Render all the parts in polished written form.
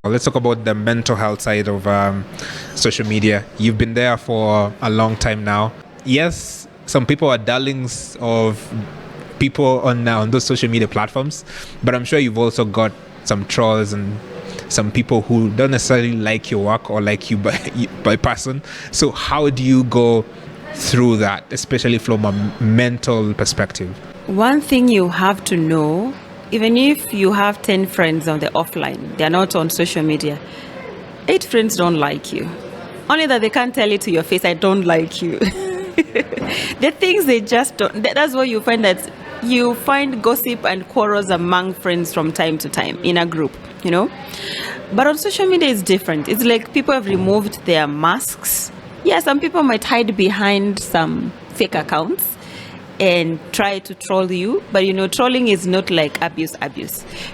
Let's talk about the mental health side of social media. You've been there for a long time now. Yes, some people are darlings of people on those social media platforms, but I'm sure you've also got some trolls and some people who don't necessarily like your work or like you by person. So how do you go through that, especially from a mental perspective? One thing you have to know, even if you have 10 friends on the offline, they're not on social media, 8 friends don't like you. Only that they can't tell it to your face, I don't like you. The things they just don't. That's why you find that you find gossip and quarrels among friends from time to time in a group, But on social media, it's different. It's like people have removed their masks. Yeah, some people might hide behind some fake accounts and try to troll you, but trolling is not like abuse.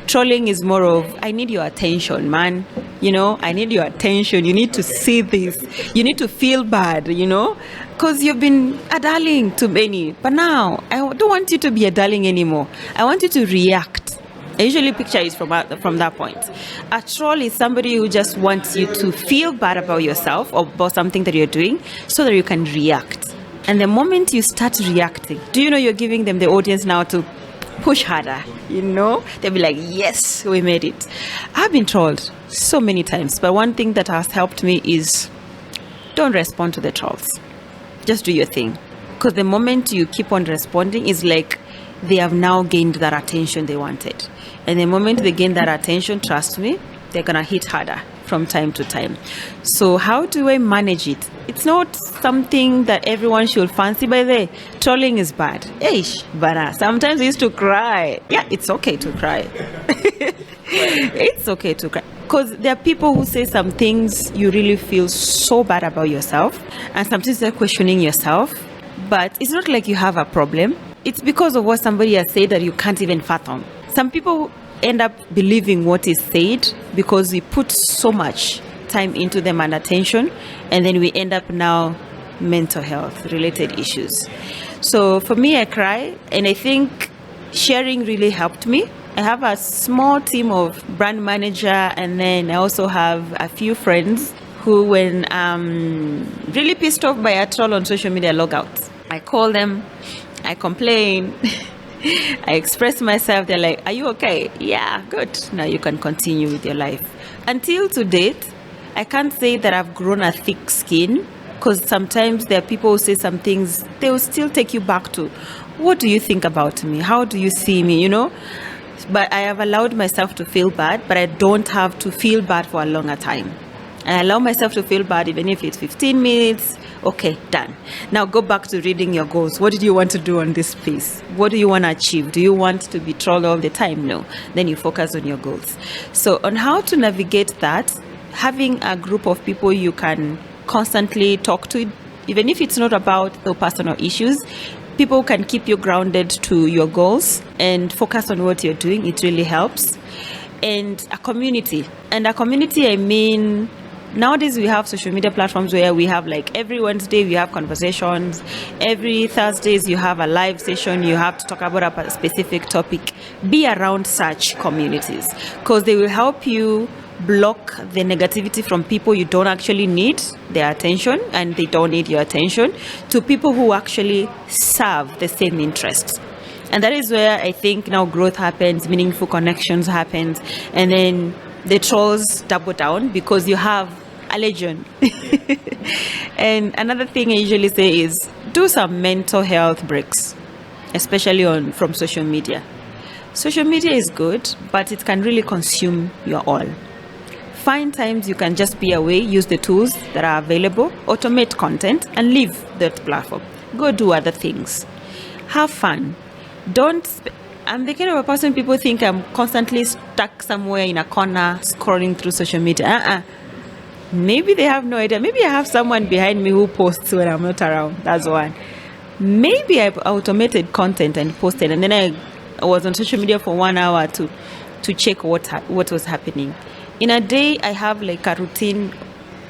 Trolling is more of, I need your attention, man. I need your attention. You need to see this. You need to feel bad, because you've been a darling to many. But now I don't want you to be a darling anymore. I want you to react. I usually picture it from that point. A troll is somebody who just wants you to feel bad about yourself or about something that you're doing so that you can react. And the moment you start reacting, do you know you're giving them the audience now to push harder? They'll be like, yes, we made it. I've been trolled so many times, but one thing that has helped me is don't respond to the trolls. Just do your thing. Because the moment you keep on responding, is like they have now gained that attention they wanted. And the moment they gain that attention, trust me, they're going to hit harder from time to time. So how do I manage it? It's not something that everyone should fancy. By the way, trolling is bad. But sometimes I used to cry. Yeah, it's okay to cry. It's okay to cry. Because there are people who say some things you really feel so bad about yourself. And sometimes they're questioning yourself. But it's not like you have a problem. It's because of what somebody has said that you can't even fathom. Some people end up believing what is said because we put so much time into them and attention, and then we end up now mental health related issues. So for me, I cry, and I think sharing really helped me. I have a small team of brand manager, and then I also have a few friends who, when I'm really pissed off by a troll on social media, log out. I call them, I complain, I express myself. They're like, are you okay? Yeah, good. Now you can continue with your life. Until to date, I can't say that I've grown a thick skin, because sometimes there are people who say some things, they will still take you back to, what do you think about me? How do you see me? But I have allowed myself to feel bad, but I don't have to feel bad for a longer time. I allow myself to feel bad even if it's 15 minutes. Okay, done. Now go back to reading your goals. What did you want to do on this piece? What do you want to achieve? Do you want to be trolled all the time? No. Then you focus on your goals. So on how to navigate that, having a group of people you can constantly talk to, even if it's not about the personal issues, people can keep you grounded to your goals and focus on what you're doing. It really helps. And a community. And a community, I mean, nowadays we have social media platforms where we have, like, every Wednesday we have conversations. Every Thursdays you have a live session. You have to talk about a specific topic. Be around such communities, because they will help you block the negativity from people you don't actually need their attention, and they don't need your attention, to people who actually serve the same interests. And that is where I think now growth happens, meaningful connections happens, and then the trolls double down because you have a legion. And another thing I usually say is do some mental health breaks, especially from social media. Social media is good, but it can really consume your all. Find times you can just be away, use the tools that are available, automate content, and leave that platform. Go do other things. Have fun. I'm the kind of a person people think I'm constantly stuck somewhere in a corner scrolling through social media. Maybe they have no idea. Maybe I have someone behind me who posts when I'm not around. That's one. Maybe I've automated content and posted, and then I was on social media for 1 hour to check what was happening. In a day, I have like a routine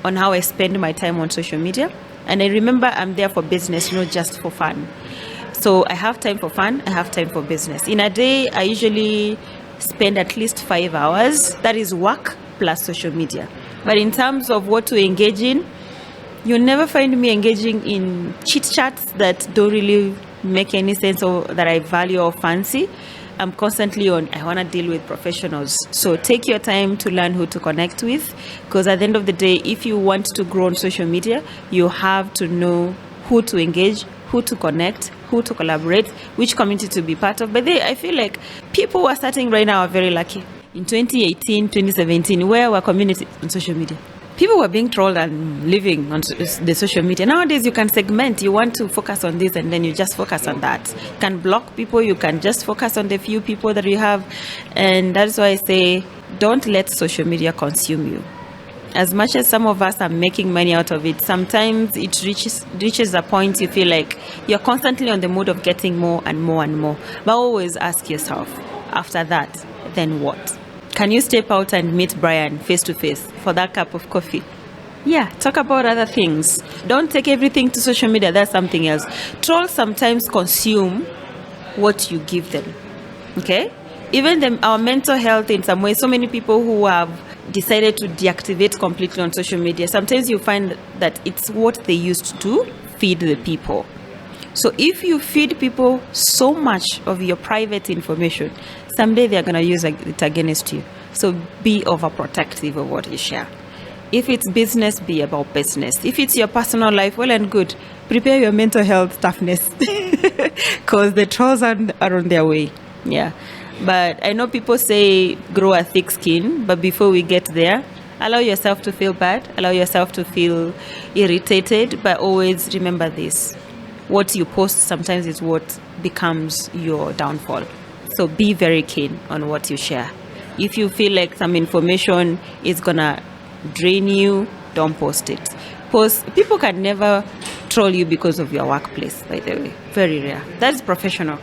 on how I spend my time on social media. And I remember I'm there for business, not just for fun. So I have time for fun, I have time for business. In a day, I usually spend at least 5 hours. That is work plus social media. But in terms of what to engage in, you'll never find me engaging in chit chats that don't really make any sense or that I value or fancy. I'm constantly on, I want to deal with professionals. So take your time to learn who to connect with, because at the end of the day, if you want to grow on social media, you have to know who to engage, who to connect, who to collaborate, which community to be part of. But I feel like people who are starting right now are very lucky. In 2018, 2017, where were communities on social media? People were being trolled and living on the social media. Nowadays, you can segment. You want to focus on this, and then you just focus on that. You can block people. You can just focus on the few people that you have. And that's why I say, don't let social media consume you. As much as some of us are making money out of it, sometimes it reaches a point you feel like you're constantly on the mood of getting more and more and more. But always ask yourself, after that, then what? Can you step out and meet Brian face to face for that cup of coffee? Yeah, talk about other things. Don't take everything to social media. That's something else. Trolls sometimes consume what you give them. Okay? Even our mental health in some way, so many people who have decided to deactivate completely on social media, sometimes you find that it's what they used to feed the people. So if you feed people so much of your private information, someday they're going to use it against you. So be overprotective of what you share. If it's business, be about business. If it's your personal life, well and good. Prepare your mental health toughness because the trolls are on their way. Yeah. But I know people say grow a thick skin, but before we get there, allow yourself to feel bad, allow yourself to feel irritated, but always remember this. What you post sometimes is what becomes your downfall. So be very keen on what you share. If you feel like some information is gonna drain you, don't post it. People can never troll you because of your workplace, by the way. Very rare. That is professional.